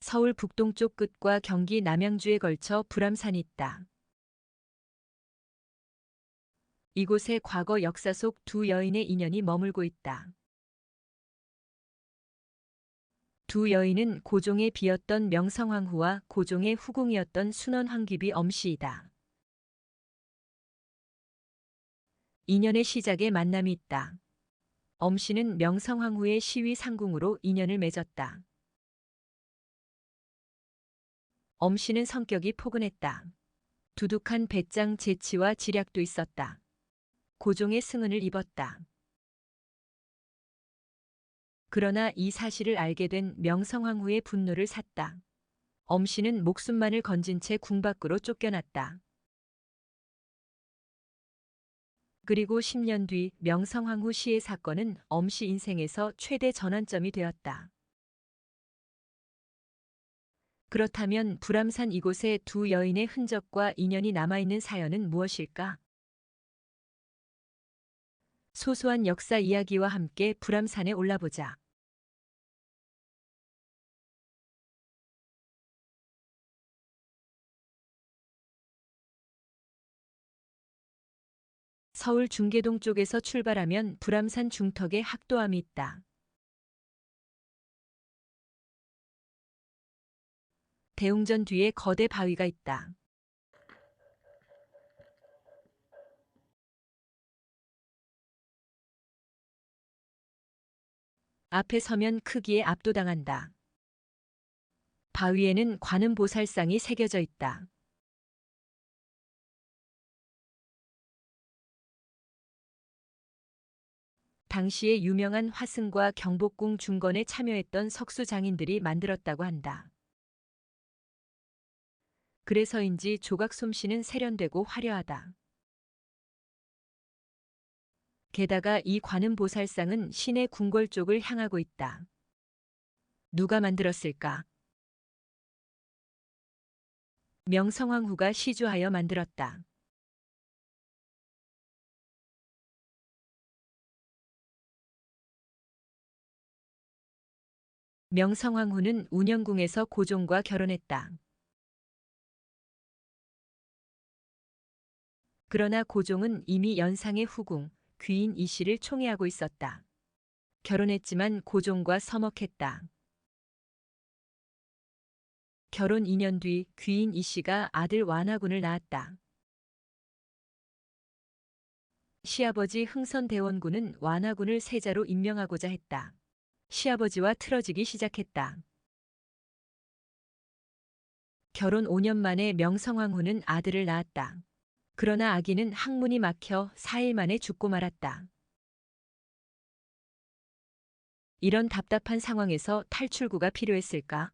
서울 북동쪽 끝과 경기 남양주에 걸쳐 불암산이 있다. 이곳에 과거 역사 속 두 여인의 인연이 머물고 있다. 두 여인은 고종의 비였던 명성황후와 고종의 후궁이었던 순원황귀비 엄씨이다. 인연의 시작에 만남이 있다. 엄씨는 명성황후의 시위 상궁으로 인연을 맺었다. 엄씨는 성격이 포근했다. 두둑한 배짱 재치와 지략도 있었다. 고종의 승은을 입었다. 그러나 이 사실을 알게 된 명성황후의 분노를 샀다. 엄씨는 목숨만을 건진 채 궁 밖으로 쫓겨났다. 그리고 10년 뒤 명성황후 시해 사건은 엄씨 인생에서 최대 전환점이 되었다. 그렇다면 불암산 이곳에 두 여인의 흔적과 인연이 남아있는 사연은 무엇일까? 소소한 역사 이야기와 함께 불암산에 올라보자. 서울 중계동 쪽에서 출발하면 불암산 중턱에 학도암이 있다. 대웅전 뒤에 거대 바위가 있다. 앞에 서면 크기에 압도당한다. 바위에는 관음보살상이 새겨져 있다. 당시에 유명한 화승과 경복궁 중건에 참여했던 석수 장인들이 만들었다고 한다. 그래서인지 조각 솜씨는 세련되고 화려하다. 게다가 이 관음보살상은 시내 궁궐 쪽을 향하고 있다. 누가 만들었을까? 명성황후가 시주하여 만들었다. 명성황후는 운영궁에서 고종과 결혼했다. 그러나 고종은 이미 연상의 후궁, 귀인 이씨를 총애하고 있었다. 결혼했지만 고종과 서먹했다. 결혼 2년 뒤 귀인 이씨가 아들 완화군을 낳았다. 시아버지 흥선대원군은 완화군을 세자로 임명하고자 했다. 시아버지와 틀어지기 시작했다. 결혼 5년 만에 명성황후는 아들을 낳았다. 그러나 아기는 항문이 막혀 4일 만에 죽고 말았다. 이런 답답한 상황에서 탈출구가 필요했을까?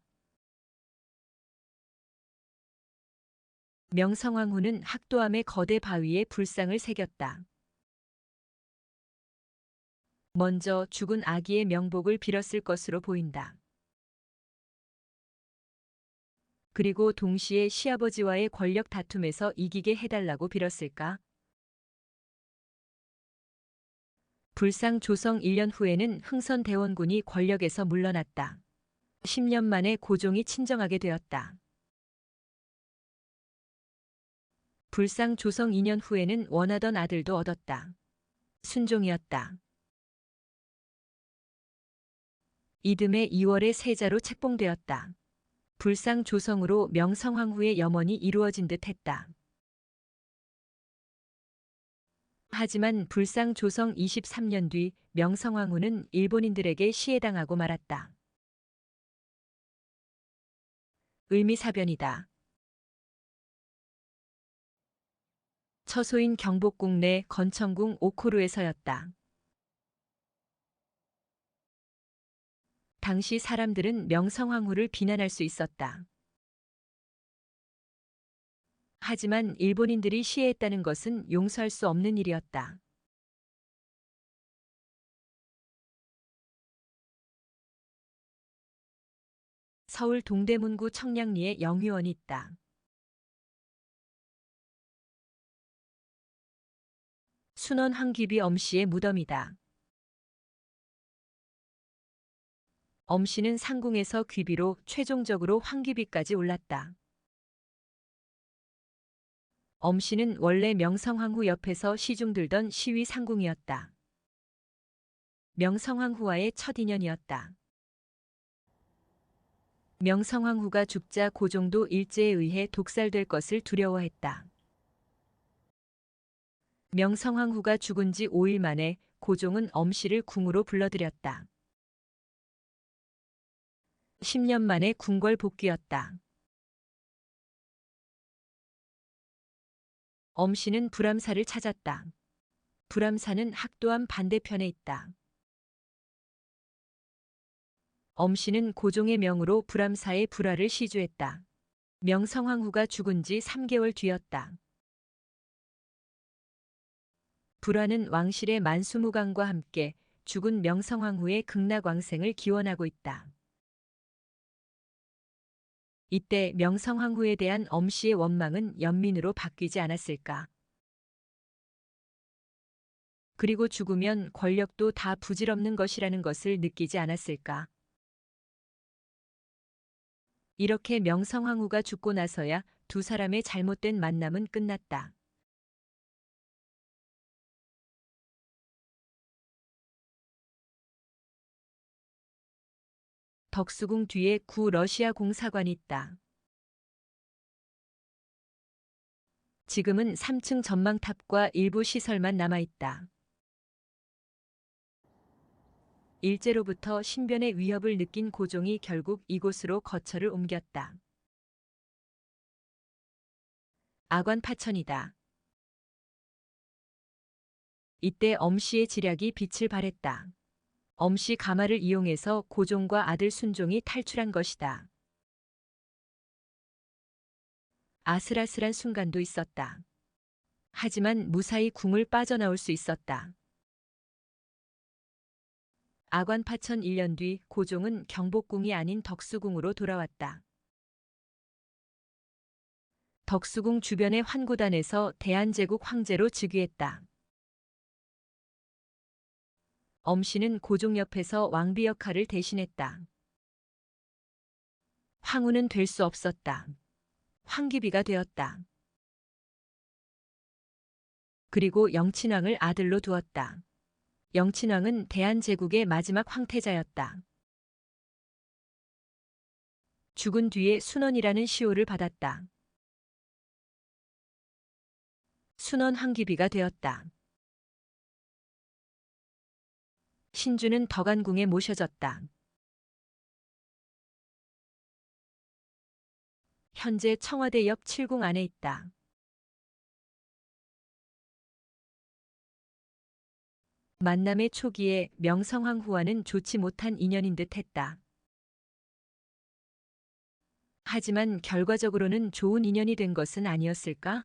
명성황후는 학도암의 거대 바위에 불상을 새겼다. 먼저 죽은 아기의 명복을 빌었을 것으로 보인다. 그리고 동시에 시아버지와의 권력 다툼에서 이기게 해달라고 빌었을까? 불상 조성 1년 후에는 흥선대원군이 권력에서 물러났다. 10년 만에 고종이 친정하게 되었다. 불상 조성 2년 후에는 원하던 아들도 얻었다. 순종이었다. 이듬해 2월에 세자로 책봉되었다. 불상 조성으로 명성황후의 염원이 이루어진 듯 했다. 하지만 불상 조성 23년 뒤 명성황후는 일본인들에게 시해당하고 말았다. 을미사변이다. 처소인 경복궁 내 건천궁 오코루에서였다. 당시 사람들은 명성황후를 비난할 수 있었다. 하지만 일본인들이 시해했다는 것은 용서할 수 없는 일이었다. 서울 동대문구 청량리에 영유원이 있다. 순원 황귀비 엄씨의 무덤이다. 엄씨는 상궁에서 귀비로 최종적으로 황귀비까지 올랐다. 엄씨는 원래 명성황후 옆에서 시중 들던 시위 상궁이었다. 명성황후와의 첫 인연이었다. 명성황후가 죽자 고종도 일제에 의해 독살될 것을 두려워했다. 명성황후가 죽은 지 5일 만에 고종은 엄씨를 궁으로 불러들였다. 10년 만에 궁궐 복귀였다. 엄씨는 불암사를 찾았다. 불암사는 학도암 반대편에 있다. 엄씨는 고종의 명으로 불암사의 불화를 시주했다. 명성황후가 죽은 지 3개월 뒤였다. 불화는 왕실의 만수무강과 함께 죽은 명성황후의 극락왕생을 기원하고 있다. 이때 명성황후에 대한 엄씨의 원망은 연민으로 바뀌지 않았을까. 그리고 죽으면 권력도 다 부질없는 것이라는 것을 느끼지 않았을까. 이렇게 명성황후가 죽고 나서야 두 사람의 잘못된 만남은 끝났다. 덕수궁 뒤에 구 러시아 공사관이 있다. 지금은 3층 전망탑과 일부 시설만 남아있다. 일제로부터 신변의 위협을 느낀 고종이 결국 이곳으로 거처를 옮겼다. 아관파천이다. 이때 엄씨의 지략이 빛을 발했다. 엄씨 가마를 이용해서 고종과 아들 순종이 탈출한 것이다. 아슬아슬한 순간도 있었다. 하지만 무사히 궁을 빠져나올 수 있었다. 아관파천 1년 뒤 고종은 경복궁이 아닌 덕수궁으로 돌아왔다. 덕수궁 주변의 환구단에서 대한제국 황제로 즉위했다. 엄씨는 고종 옆에서 왕비 역할을 대신했다. 황후는 될 수 없었다. 황귀비가 되었다. 그리고 영친왕을 아들로 두었다. 영친왕은 대한제국의 마지막 황태자였다. 죽은 뒤에 순원이라는 시호를 받았다. 순원 황귀비가 되었다. 신주는 덕안궁에 모셔졌다. 현재 청와대 옆 칠궁 안에 있다. 만남의 초기에 명성황후와는 좋지 못한 인연인 듯 했다. 하지만 결과적으로는 좋은 인연이 된 것은 아니었을까?